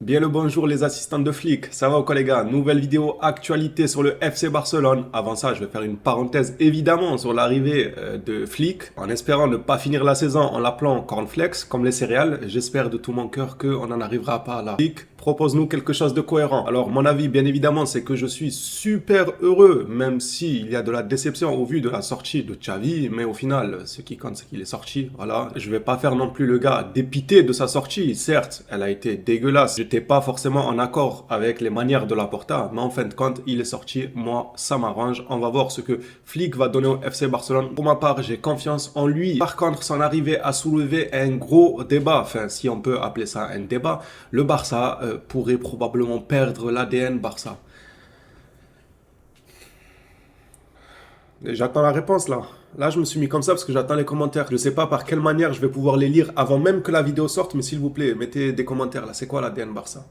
Bien le bonjour les assistants de flics, ça va ou quoi les gars? Nouvelle vidéo actualité sur le FC Barcelone. Avant ça, je vais faire une parenthèse évidemment sur l'arrivée de Flick, en espérant ne pas finir la saison en l'appelant Cornflakes comme les céréales. J'espère de tout mon cœur qu'on n'en arrivera pas là. Flick, propose-nous quelque chose de cohérent. Alors mon avis bien évidemment c'est que je suis super heureux, même s'il y a de la déception au vu de la sortie de Xavi, mais au final ce qui compte c'est qu'il est sorti, voilà. Je vais pas faire non plus le gars dépité de sa sortie, certes elle a été dégueulasse, j'étais pas forcément en accord avec les manières de Laporta, mais en fin de compte il est sorti, moi ça m'arrange, on va voir ce que Flick va donner au FC Barcelone. Pour ma part j'ai confiance en lui, par contre son arrivée a soulevé un gros débat, enfin si on peut appeler ça un débat, le Barça pourrait probablement perdre l'ADN Barça. Et j'attends la réponse là. Là, je me suis mis comme ça parce que j'attends les commentaires. Je sais pas par quelle manière je vais pouvoir les lire avant même que la vidéo sorte, mais s'il vous plaît, mettez des commentaires là. C'est quoi l'ADN Barça?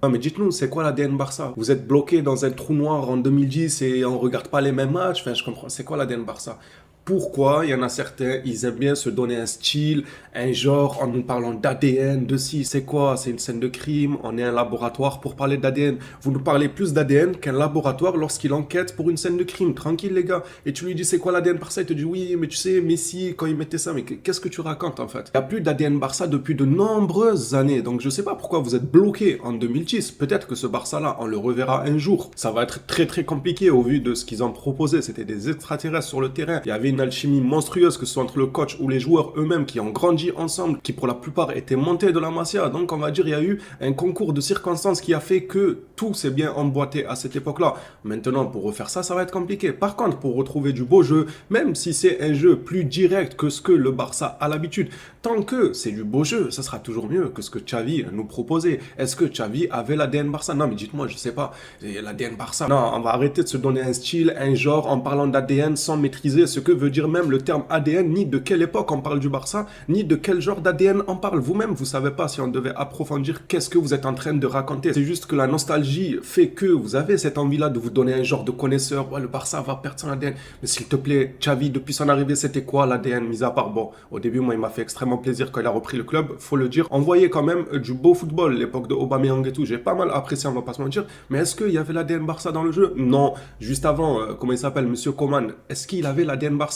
Non, mais dites-nous, c'est quoi l'ADN Barça? Vous êtes bloqué dans un trou noir en 2010 et on regarde pas les mêmes matchs? Enfin, je comprends. C'est quoi l'ADN Barça? Pourquoi il y en a certains, ils aiment bien se donner un style, un genre, en nous parlant d'ADN, de si, c'est quoi? C'est une scène de crime, on est un laboratoire pour parler d'ADN. Vous nous parlez plus d'ADN qu'un laboratoire lorsqu'il enquête pour une scène de crime. Tranquille les gars. Et tu lui dis c'est quoi l'ADN Barça? Il te dit oui, mais tu sais, Messi, quand il mettait ça, mais qu'est-ce que tu racontes en fait? Il n'y a plus d'ADN Barça depuis de nombreuses années, donc je sais pas pourquoi vous êtes bloqué en 2010. Peut-être que ce Barça-là, on le reverra un jour. Ça va être très très compliqué au vu de ce qu'ils ont proposé. C'était des extraterrestres sur le terrain. Il y avait une alchimie monstrueuse, que ce soit entre le coach ou les joueurs eux-mêmes qui ont grandi ensemble, qui pour la plupart étaient montés de la Masia. Donc on va dire il y a eu un concours de circonstances qui a fait que tout s'est bien emboîté à cette époque-là. Maintenant pour refaire ça, ça va être compliqué. Par contre pour retrouver du beau jeu, même si c'est un jeu plus direct que ce que le Barça a l'habitude, tant que c'est du beau jeu, ça sera toujours mieux que ce que Xavi nous proposait. Est-ce que Xavi avait l'ADN Barça? Non mais dites-moi, je sais pas. L'ADN Barça. Non, on va arrêter de se donner un style, un genre en parlant d'ADN sans maîtriser ce que veut dire même le terme ADN, ni de quelle époque on parle du Barça, ni de quel genre d'ADN on parle. Vous-même, vous savez pas si on devait approfondir qu'est-ce que vous êtes en train de raconter. C'est juste que la nostalgie fait que vous avez cette envie-là de vous donner un genre de connaisseur. Ouais, le Barça va perdre son ADN. Mais s'il te plaît, Xavi, depuis son arrivée, c'était quoi l'ADN, mis à part, bon, au début, moi, il m'a fait extrêmement plaisir quand il a repris le club, faut le dire. On voyait quand même du beau football, l'époque de Aubameyang et tout. J'ai pas mal apprécié, on va pas se mentir. Mais est-ce qu'il y avait l'ADN Barça dans le jeu? Non. Juste avant, comment il s'appelle, Monsieur Coman, est-ce qu'il avait l'ADN Barça?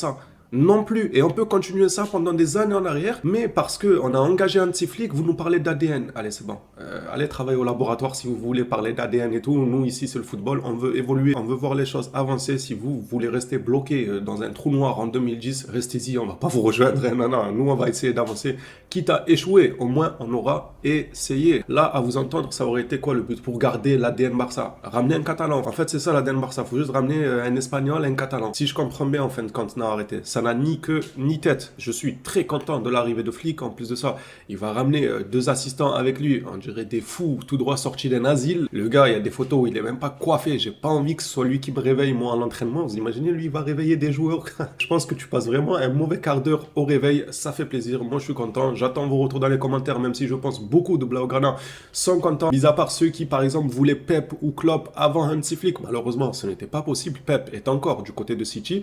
Non plus. Et on peut continuer ça pendant des années en arrière, mais parce qu'on a engagé un petit flic, vous nous parlez d'ADN. Allez, c'est bon. Allez travailler au laboratoire si vous voulez parler d'ADN et tout. Nous, ici, c'est le football. On veut évoluer, on veut voir les choses avancer. Si vous voulez rester bloqué dans un trou noir en 2010, restez-y, on va pas vous rejoindre. Non, non, nous, on va essayer d'avancer. Quitte à échouer, au moins, on aura essayé. Là, à vous entendre, ça aurait été quoi le but pour garder l'ADN Barça? Ramener un Catalan. En fait, c'est ça l'ADN Barça. Faut juste ramener un Espagnol, un Catalan. Si je comprends bien, en fin de compte, non, arrêtez. Ça n'a ni queue ni tête. Je suis très content de l'arrivée de Flick. En plus de ça, il va ramener deux assistants avec lui. On dirait des fous, tout droit sortis d'un asile. Le gars, il y a des photos où il est même pas coiffé. J'ai pas envie que ce soit lui qui me réveille, moi, à l'entraînement. Vous imaginez, lui, il va réveiller des joueurs. Je pense que tu passes vraiment un mauvais quart d'heure au réveil. Ça fait plaisir. Moi, je suis content. J'attends vos retours dans les commentaires, même si je pense beaucoup de Blaugrana sont contents. Mis à part ceux qui, par exemple, voulaient Pep ou Klopp avant Hansi Flick. Malheureusement, ce n'était pas possible. Pep est encore du côté de City.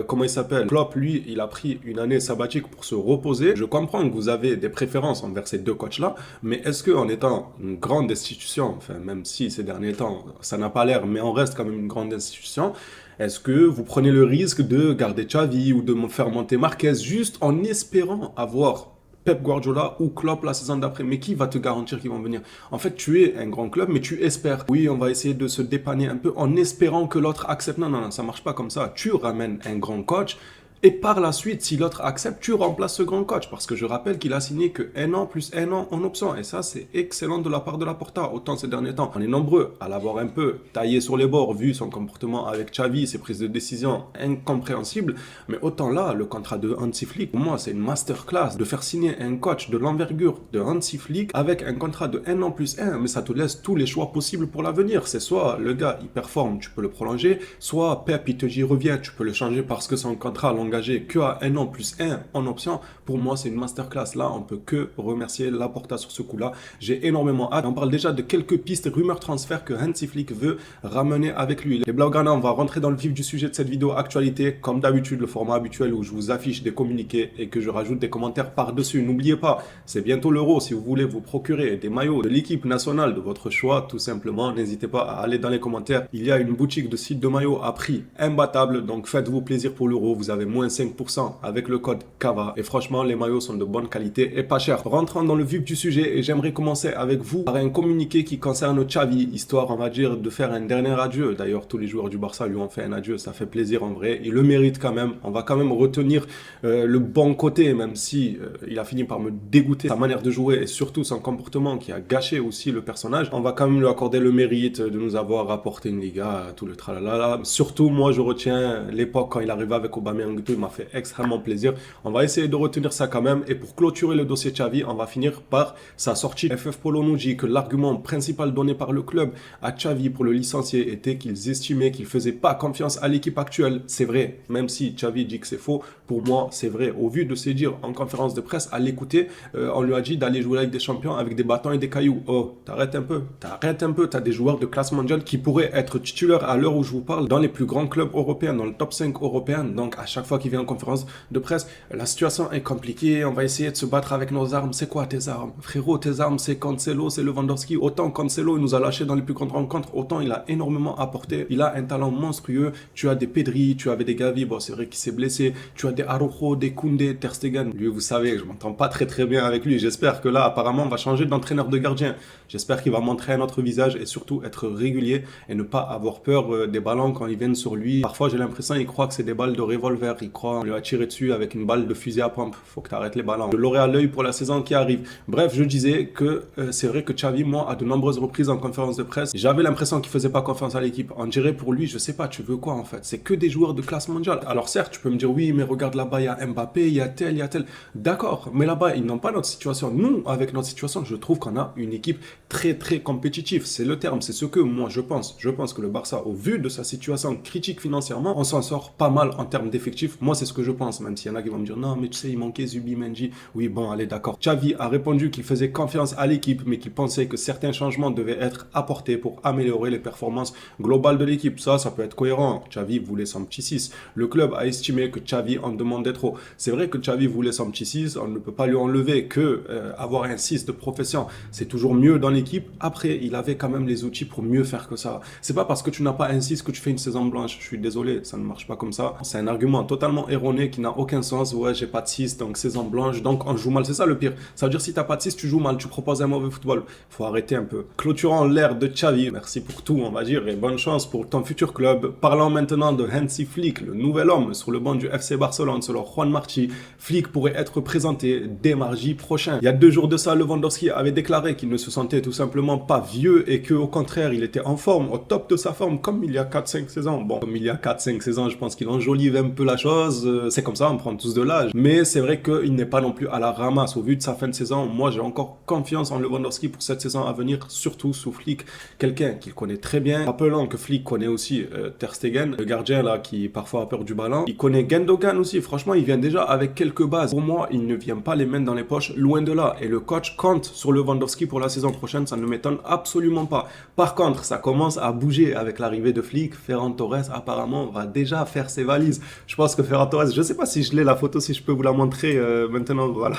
Comment il s'appelle? Klopp, lui, il a pris une année sabbatique pour se reposer. Je comprends que vous avez des préférences envers ces deux coachs-là, mais est-ce qu'en étant une grande institution, enfin même si ces derniers temps ça n'a pas l'air, mais on reste quand même une grande institution, est-ce que vous prenez le risque de garder Xavi ou de faire monter Marquez juste en espérant avoir Pep Guardiola ou Klopp la saison d'après? Mais qui va te garantir qu'ils vont venir? En fait, tu es un grand club, mais tu espères. Oui, on va essayer de se dépanner un peu en espérant que l'autre accepte. Non, non, non, ça marche pas comme ça. Tu ramènes un grand coach. Et par la suite, si l'autre accepte, tu remplaces ce grand coach. Parce que je rappelle qu'il a signé que 1 an plus 1 an en option. Et ça, c'est excellent de la part de Laporta. Autant ces derniers temps, on est nombreux à l'avoir un peu taillé sur les bords, vu son comportement avec Xavi, ses prises de décision incompréhensibles. Mais autant là, le contrat de Hansi Flick, pour moi, c'est une masterclass de faire signer un coach de l'envergure de Hansi Flick avec un contrat de 1 an plus 1. Mais ça te laisse tous les choix possibles pour l'avenir. C'est soit le gars, il performe, tu peux le prolonger. Soit Pep, il te dit reviens, tu peux le changer parce que son contrat long engagé qu'à 1 an plus 1 en option, pour moi, c'est une masterclass. Là, on peut que remercier Laporta sur ce coup-là. J'ai énormément hâte. On parle déjà de quelques pistes, rumeurs transferts que Hansi Flick veut ramener avec lui. Les Blaugrana, on va rentrer dans le vif du sujet de cette vidéo actualité. Comme d'habitude, le format habituel où je vous affiche des communiqués et que je rajoute des commentaires par-dessus. N'oubliez pas, c'est bientôt l'Euro. Si vous voulez vous procurer des maillots de l'équipe nationale de votre choix, tout simplement, n'hésitez pas à aller dans les commentaires. Il y a une boutique de sites de maillots à prix imbattable. Donc faites-vous plaisir pour l'Euro. Vous avez moins 5% avec le code KAVA. Et franchement, les maillots sont de bonne qualité et pas chers. Rentrons dans le vif du sujet et j'aimerais commencer avec vous par un communiqué qui concerne Xavi, histoire, on va dire, de faire un dernier adieu. D'ailleurs, tous les joueurs du Barça lui ont fait un adieu, ça fait plaisir en vrai. Il le mérite quand même. On va quand même retenir le bon côté, même si il a fini par me dégoûter. Sa manière de jouer et surtout son comportement qui a gâché aussi le personnage. On va quand même lui accorder le mérite de nous avoir rapporté une Liga, tout le tralala. Surtout, moi, je retiens l'époque quand il arrivait avec Aubameyang, il m'a fait extrêmement plaisir. On va essayer de retenir ça quand même. Et pour clôturer le dossier Xavi, on va finir par sa sortie. FF Polo nous dit que l'argument principal donné par le club à Xavi pour le licencier était qu'ils estimaient qu'il ne faisait pas confiance à l'équipe actuelle. C'est vrai, même si Xavi dit que c'est faux, pour moi c'est vrai. Au vu de ses dires en conférence de presse, à l'écouter, on lui a dit d'aller jouer avec des champions avec des bâtons et des cailloux. Oh, t'arrêtes un peu, t'as des joueurs de classe mondiale qui pourraient être titulaires à l'heure où je vous parle dans les plus grands clubs européens, dans le top 5 européen. Donc à chaque fois qu'il vient en conférence de presse, la situation est compliquée, on va essayer de se battre avec nos armes. C'est quoi tes armes? Frérot, tes armes c'est Cancelo, c'est Lewandowski. Autant Cancelo il nous a lâché dans les plus grandes rencontres, autant il a énormément apporté. Il a un talent monstrueux. Tu as des Pedri, tu avais des Gavi, bon c'est vrai qu'il s'est blessé. Tu as des Araujo, des Koundé, Ter Stegen. Lui, vous savez, je m'entends pas très bien avec lui. J'espère que là, apparemment, on va changer d'entraîneur de gardien. J'espère qu'il va montrer un autre visage et surtout être régulier et ne pas avoir peur des ballons quand ils viennent sur lui. Parfois, j'ai l'impression qu'il croit que c'est des balles de revolver. Il croit qu'on lui a tiré dessus avec une balle de fusil à pompe. Faut que tu arrêtes les ballons. Je l'aurai à l'œil pour la saison qui arrive. Bref, je disais que c'est vrai que Xavi, moi, à de nombreuses reprises en conférence de presse, j'avais l'impression qu'il faisait pas confiance à l'équipe. On dirait pour lui, je sais pas, tu veux quoi en fait? C'est que des joueurs de classe mondiale. Alors certes, tu peux me dire oui, mais regarde là-bas, il y a Mbappé, il y a tel, il y a tel. D'accord, mais là-bas, ils n'ont pas notre situation. Nous, avec notre situation, je trouve qu'on a une équipe très compétitive. C'est le terme, c'est ce que moi je pense. Je pense que le Barça, au vu de sa situation critique financièrement, on s'en sort pas mal en termes d'effectifs. Moi, c'est ce que je pense, même s'il y en a qui vont me dire non, mais tu sais, il manquait Zubimendi. Oui, bon, allez, d'accord. Xavi a répondu qu'il faisait confiance à l'équipe, mais qu'il pensait que certains changements devaient être apportés pour améliorer les performances globales de l'équipe. Ça peut être cohérent. Xavi voulait son petit 6. Le club a estimé que Xavi en demandait trop. C'est vrai que Xavi voulait son petit 6, on ne peut pas lui enlever que avoir un 6 de profession, c'est toujours mieux dans l'équipe. Après, il avait quand même les outils pour mieux faire que ça. C'est pas parce que tu n'as pas un 6 que tu fais une saison blanche. Je suis désolé, ça ne marche pas comme ça. C'est un argument totalement erroné qui n'a aucun sens. Ouais, j'ai pas de 6, donc saison blanche, donc on joue mal. C'est ça le pire. Ça veut dire si t'as pas de 6, tu joues mal, tu proposes un mauvais football. Faut arrêter un peu. Clôturant l'ère de Xavi, merci pour tout, on va dire, et bonne chance pour ton futur club. Parlons maintenant de Hansi Flick, le nouvel homme sur le banc du FC Barcelone, selon Juan Marchi. Flick pourrait être présenté dès mardi prochain. Il y a 2 jours de ça, Lewandowski avait déclaré qu'il ne se sentait tout simplement pas vieux et qu'au contraire, il était en forme, au top de sa forme, comme il y a 4-5 saisons. Bon, comme il y a 4-5 saisons, je pense qu'il enjolive un peu la chose. C'est comme ça, on prend tous de l'âge. Mais c'est vrai qu'il n'est pas non plus à la ramasse. Au vu de sa fin de saison, moi, j'ai encore confiance en Lewandowski pour cette saison à venir, surtout sous Flick, quelqu'un qu'il connaît très bien. Rappelons que Flick connaît aussi Ter Stegen, le gardien là qui parfois a peur du ballon. Il connaît Gundogan aussi. Franchement, il vient déjà avec quelques bases. Pour moi, il ne vient pas les mains dans les poches, loin de là. Et le coach compte sur Lewandowski pour la saison prochaine, ça ne m'étonne absolument pas. Par contre, ça commence à bouger avec l'arrivée de Flick. Ferran Torres, apparemment, va déjà faire ses valises. Je pense que Ferran Torres, je ne sais pas si je l'ai la photo, si je peux vous la montrer maintenant, voilà.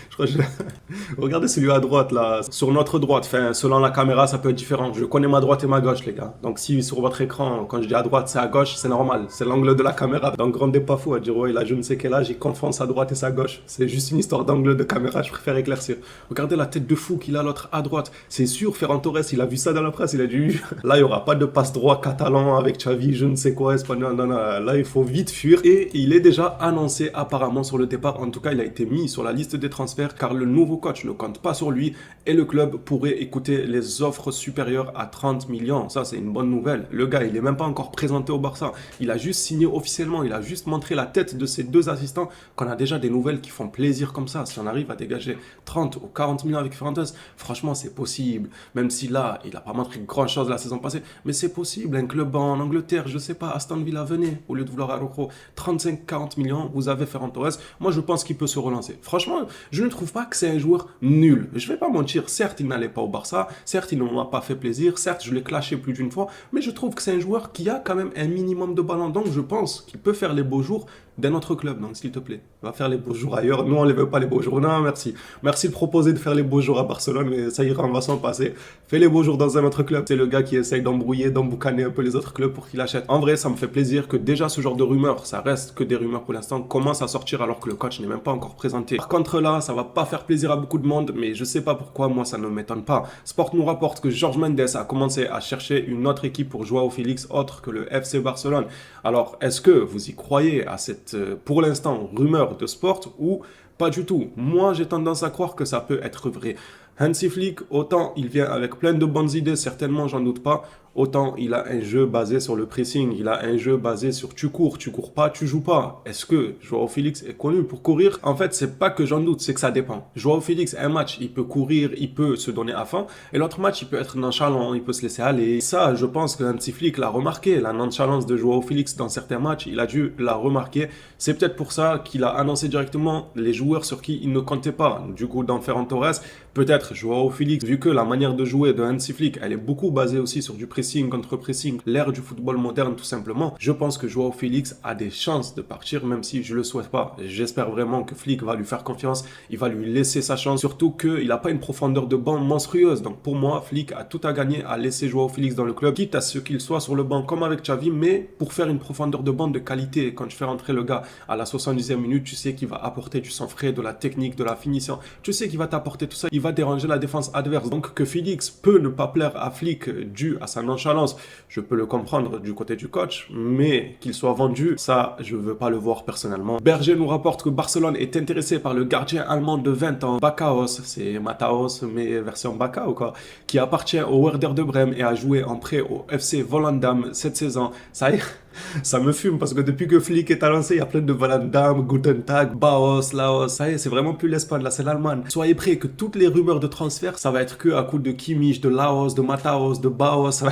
Je crois que regardez celui à droite là, sur notre droite, enfin, selon la caméra ça peut être différent, je connais ma droite et ma gauche les gars, donc si sur votre écran, quand je dis à droite c'est à gauche, c'est normal, c'est l'angle de la caméra, donc rendez pas fou à dire ouais il a je ne sais quel âge, il confond sa droite et sa gauche, c'est juste une histoire d'angle de caméra, je préfère éclaircir. Regardez la tête de fou qu'il a l'autre à droite, c'est sûr Ferran Torres, il a vu ça dans la presse, il a dit là il n'y aura pas de passe droit catalan avec Xavi, je ne sais quoi, espagnol, non, là il faut vite fuir, et il est déjà annoncé apparemment sur le départ, en tout cas il a été mis sur la liste des transferts transfert car le nouveau coach ne compte pas sur lui et le club pourrait écouter les offres supérieures à 30 millions. Ça, c'est une bonne nouvelle. Le gars, il n'est même pas encore présenté au Barça. Il a juste signé officiellement. Il a juste montré la tête de ses deux assistants qu'on a déjà des nouvelles qui font plaisir comme ça. Si on arrive à dégager 30 ou 40 millions avec Ferrantes, franchement, c'est possible. Même si là, il n'a pas montré grand-chose la saison passée, mais c'est possible. Un club en Angleterre, je sais pas, Aston Villa, venez. Au lieu de vouloir Araujo, 35-40 millions, vous avez Ferran Torres. Moi, je pense qu'il peut se relancer. Franchement, je ne trouve pas que c'est un joueur nul. Je vais pas mentir. Certes, il n'allait pas au Barça. Certes, il ne m'a pas fait plaisir. Certes, je l'ai clashé plus d'une fois. Mais je trouve que c'est un joueur qui a quand même un minimum de ballon. Donc, je pense qu'il peut faire les beaux jours d'un autre club. Donc, s'il te plaît, va faire les beaux jours ailleurs. Nous, on ne les veut pas les beaux jours. Non, merci. Merci de proposer de faire les beaux jours à Barcelone, mais ça ira, on va s'en passer. Fais les beaux jours dans un autre club. C'est le gars qui essaye d'embrouiller, d'emboucaner un peu les autres clubs pour qu'il achète. En vrai, ça me fait plaisir que déjà ce genre de rumeurs, ça reste que des rumeurs pour l'instant, commencent à sortir alors que le coach n'est même pas encore présenté. Par contre là, ça va pas faire plaisir à beaucoup de monde, mais je sais pas pourquoi, moi ça ne m'étonne pas. Sport nous rapporte que Jorge Mendes a commencé à chercher une autre équipe pour Joao Félix autre que le FC Barcelone. Alors, est-ce que vous y croyez à cette, pour l'instant, rumeur de Sport ou pas du tout? Moi, j'ai tendance à croire que ça peut être vrai. Hansi Flick, autant il vient avec plein de bonnes idées, certainement, j'en doute pas, autant il a un jeu basé sur le pressing, il a un jeu basé sur tu cours pas, tu joues pas. Est-ce que Joao Félix est connu pour courir? En fait, c'est pas que j'en doute, c'est que ça dépend. Joao Félix, un match, il peut courir, il peut se donner à fond, et l'autre match, il peut être nonchalant, il peut se laisser aller. Ça, je pense que Hansi Flick l'a remarqué, la nonchalance de Joao Félix dans certains matchs, il a dû la remarquer. C'est peut-être pour ça qu'il a annoncé directement les joueurs sur qui il ne comptait pas. Du coup, dans Ferran Torres, peut-être Joao Félix, vu que la manière de jouer de Hansi Flick, elle est beaucoup basée aussi sur du pressing contre pressing, l'ère du football moderne tout simplement. Je pense que Joao Félix a des chances de partir, même si je le souhaite pas. J'espère vraiment que Flick va lui faire confiance, il va lui laisser sa chance, surtout qu'il n'a pas une profondeur de banc monstrueuse. Donc pour moi, Flick a tout à gagner à laisser Joao Félix dans le club, quitte à ce qu'il soit sur le banc comme avec Xavi, mais pour faire une profondeur de banc de qualité. Quand tu fais rentrer le gars à la 70e minute, tu sais qu'il va apporter du sang frais, de la technique, de la finition. Tu sais qu'il va t'apporter tout ça, il va déranger la défense adverse. Donc que Félix peut ne pas plaire à Flick dû à sa nonchalance, je peux le comprendre du côté du coach, mais qu'il soit vendu, ça, je veux pas le voir personnellement. Berger nous rapporte que Barcelone est intéressé par le gardien allemand de 20 ans, Baccaos, c'est Mataos, mais version Bacca ou quoi, qui appartient au Werder de Brême et a joué en prêt au FC Volendam cette saison. Ça y est, ça me fume parce que depuis que Flick est annoncé, il y a plein de Volendam, Guten Tag, Baos, Laos. Ça y est, c'est vraiment plus l'Espagne, là, c'est l'Allemagne. Soyez prêts que toutes les rumeurs de transfert, ça va être que à coup de Kimmich, de Laos, de Mataos, de Baos.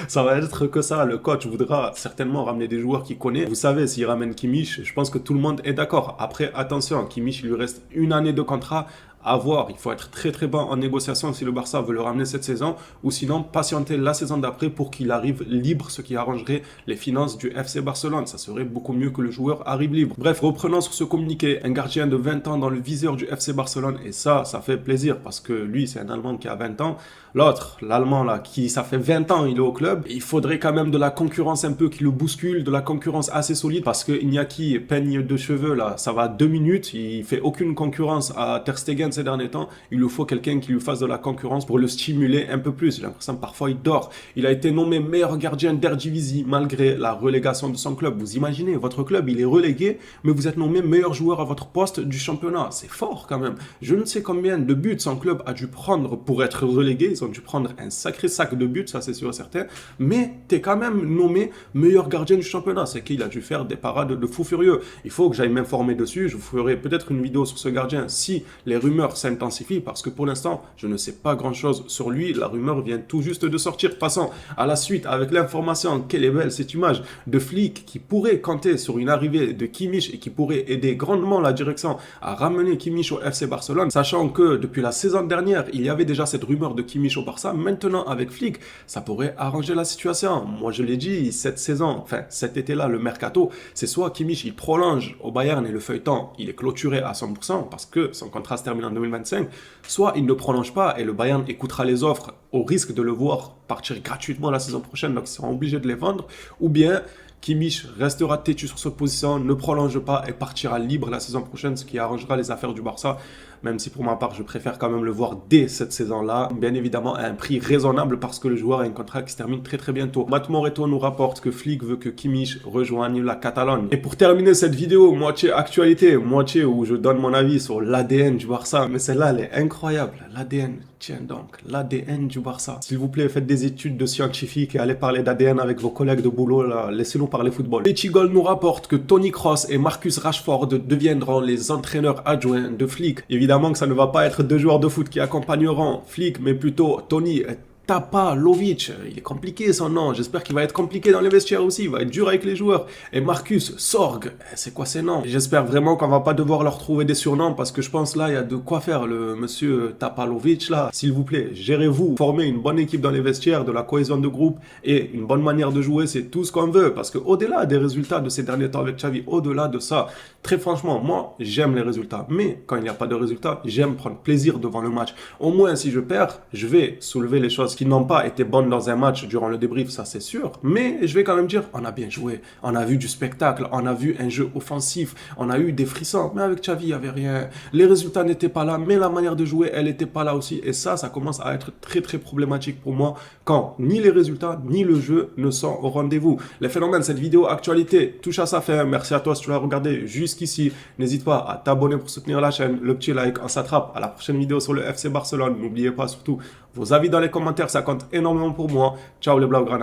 Ça va être que ça. Le coach voudra certainement ramener des joueurs qu'il connaît. Vous savez, s'il ramène Kimmich, je pense que tout le monde est d'accord. Après, attention, Kimmich, il lui reste une année de contrat. À voir, il faut être très très bon en négociation si le Barça veut le ramener cette saison, ou sinon patienter la saison d'après pour qu'il arrive libre, ce qui arrangerait les finances du FC Barcelone. Ça serait beaucoup mieux que le joueur arrive libre. Bref, reprenons sur ce communiqué, un gardien de 20 ans dans le viseur du FC Barcelone, et ça fait plaisir parce que lui, c'est un Allemand qui a 20 ans. L'autre, l'Allemand là, qui ça fait 20 ans, il est au club. Il faudrait quand même de la concurrence un peu qui le bouscule, de la concurrence assez solide parce que Iñaki peigne de cheveux là, ça va 2 minutes, il fait aucune concurrence à Ter Stegen ces derniers temps. Il lui faut quelqu'un qui lui fasse de la concurrence pour le stimuler un peu plus. J'ai l'impression que parfois il dort. Il a été nommé meilleur gardien d'Eredivisie malgré la relégation de son club. Vous imaginez, votre club il est relégué, mais vous êtes nommé meilleur joueur à votre poste du championnat. C'est fort quand même. Je ne sais combien de buts son club a dû prendre pour être relégué. Ils ont dû prendre un sacré sac de buts, ça c'est sûr et certain, mais t'es quand même nommé meilleur gardien du championnat, c'est qu'il a dû faire des parades de fou furieux. Il faut que j'aille m'informer dessus, je vous ferai peut-être une vidéo sur ce gardien si les rumeurs s'intensifient, parce que pour l'instant, je ne sais pas grand-chose sur lui, la rumeur vient tout juste de sortir. Passons à la suite avec l'information, quelle est belle cette image de Flick qui pourrait compter sur une arrivée de Kimmich et qui pourrait aider grandement la direction à ramener Kimmich au FC Barcelone, sachant que depuis la saison dernière, il y avait déjà cette rumeur de Kimmich au Barça. Maintenant avec Flick, ça pourrait arranger la situation. Moi je l'ai dit, cette saison, enfin cet été-là, le mercato, c'est soit Kimmich il prolonge au Bayern et le feuilleton il est clôturé à 100% parce que son contrat se termine en 2025, soit il ne prolonge pas et le Bayern écoutera les offres au risque de le voir partir gratuitement la saison prochaine, donc ils seront obligés de les vendre, ou bien Kimmich restera têtu sur cette position, ne prolonge pas et partira libre la saison prochaine, ce qui arrangera les affaires du Barça. même si pour ma part, je préfère quand même le voir dès cette saison-là. Bien évidemment, à un prix raisonnable parce que le joueur a un contrat qui se termine très très bientôt. Matt Moreto nous rapporte que Flick veut que Kimmich rejoigne la Catalogne. Et pour terminer cette vidéo, moitié actualité, moitié où je donne mon avis sur l'ADN du Barça, mais celle-là, elle est incroyable. L'ADN, tiens donc, l'ADN du Barça. S'il vous plaît, faites des études de scientifiques et allez parler d'ADN avec vos collègues de boulot, là. Laissez-nous parler football. Petit Goal nous rapporte que Tony Kroos et Marcus Rashford deviendront les entraîneurs adjoints de Flick. Évidemment que ça ne va pas être deux joueurs de foot qui accompagneront Flick, mais plutôt Tony Tapalovic, il est compliqué son nom, j'espère qu'il va être compliqué dans les vestiaires aussi, il va être dur avec les joueurs. Et Marcus Sorg, c'est quoi ces noms? J'espère vraiment qu'on va pas devoir leur trouver des surnoms parce que je pense là, il y a de quoi faire le monsieur Tapalovic là. S'il vous plaît, gérez-vous, formez une bonne équipe dans les vestiaires, de la cohésion de groupe et une bonne manière de jouer, c'est tout ce qu'on veut. Parce que au-delà des résultats de ces derniers temps avec Xavi, au-delà de ça, très franchement, moi, j'aime les résultats. Mais quand il n'y a pas de résultats, j'aime prendre plaisir devant le match. Au moins, si je perds, je vais soulever les choses qui n'ont pas été bonnes dans un match durant le débrief, ça c'est sûr. Mais je vais quand même dire, on a bien joué, on a vu du spectacle, on a vu un jeu offensif, on a eu des frissons. Mais avec Xavi, il n'y avait rien. Les résultats n'étaient pas là, mais la manière de jouer, elle n'était pas là aussi. Et ça commence à être très très problématique pour moi quand ni les résultats, ni le jeu ne sont au rendez-vous. Les phénomènes, cette vidéo actualité touche à sa fin. Merci à toi si tu l'as regardé jusqu'ici. N'hésite pas à t'abonner pour soutenir la chaîne, le petit like, on s'attrape à la prochaine vidéo sur le FC Barcelone. N'oubliez pas surtout vos avis dans les commentaires, ça compte énormément pour moi. Ciao les Blaugrana.